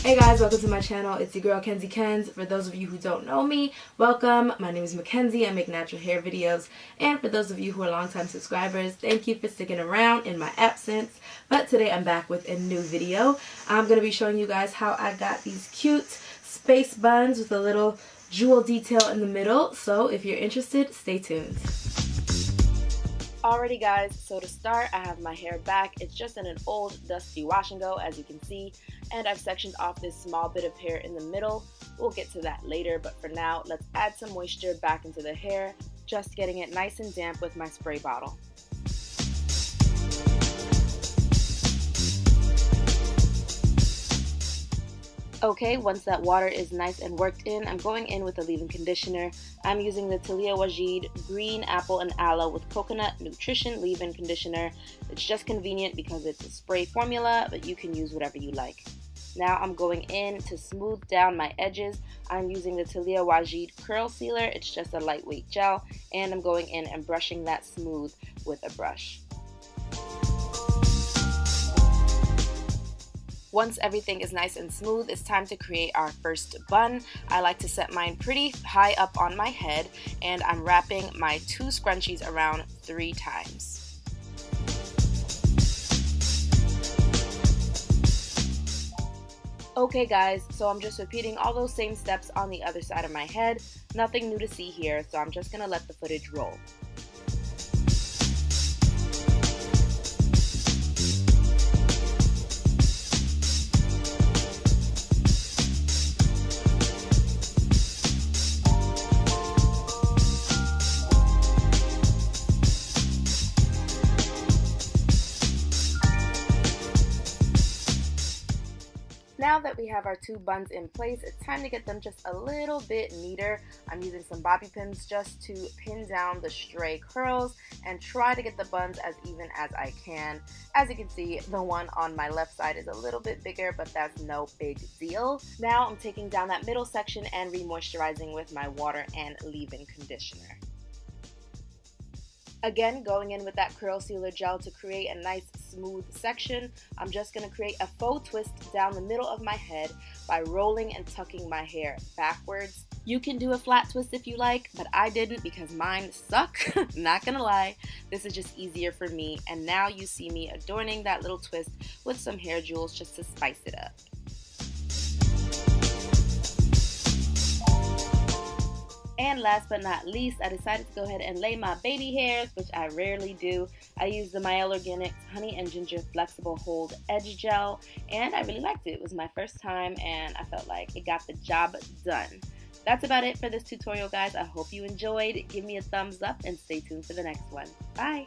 Hey guys, welcome to my channel. It's your girl Kenzie Kenz. For those of you who don't know me, welcome. My name is Mackenzie. I make natural hair videos. And for those of you who are longtime subscribers, thank you for sticking around in my absence. But today I'm back with a new video. I'm going to be showing you guys how I got these cute space buns with a little jewel detail in the middle. So if you're interested, stay tuned. Alrighty guys, so to start, I have my hair back. It's just in an old dusty wash and go, as you can see, and I've sectioned off this small bit of hair in the middle. We'll get to that later, but for now, let's add some moisture back into the hair, just getting it nice and damp with my spray bottle. Okay, once that water is nice and worked in, I'm going in with a leave-in conditioner. I'm using the Taliah Waajid Green Apple and Aloe with Coconut Nutrition Leave-In Conditioner. It's just convenient because it's a spray formula, but you can use whatever you like. Now I'm going in to smooth down my edges. I'm using the Taliah Waajid Curl Sealer. It's just a lightweight gel, and I'm going in and brushing that smooth with a brush. Once everything is nice and smooth, it's time to create our first bun. I like to set mine pretty high up on my head, and I'm wrapping my 2 scrunchies around 3 times. Okay guys, so I'm just repeating all those same steps on the other side of my head. Nothing new to see here, so I'm just gonna let the footage roll. Now that we have our 2 buns in place, it's time to get them just a little bit neater. I'm using some bobby pins just to pin down the stray curls and try to get the buns as even as I can. As you can see, the one on my left side is a little bit bigger, but that's no big deal. Now I'm taking down that middle section and re-moisturizing with my water and leave-in conditioner. Again, going in with that curl sealer gel to create a nice smooth section. I'm just going to create a faux twist down the middle of my head by rolling and tucking my hair backwards. You can do a flat twist if you like, but I didn't because mine suck. Not gonna lie, this is just easier for me. And now you see me adorning that little twist with some hair jewels just to spice it up. And last but not least, I decided to go ahead and lay my baby hairs, which I rarely do. I used the Mielle Organics Honey and Ginger Flexible Hold Edge Gel, and I really liked it. It was my first time, and I felt like it got the job done. That's about it for this tutorial, guys. I hope you enjoyed. Give me a thumbs up and stay tuned for the next one. Bye!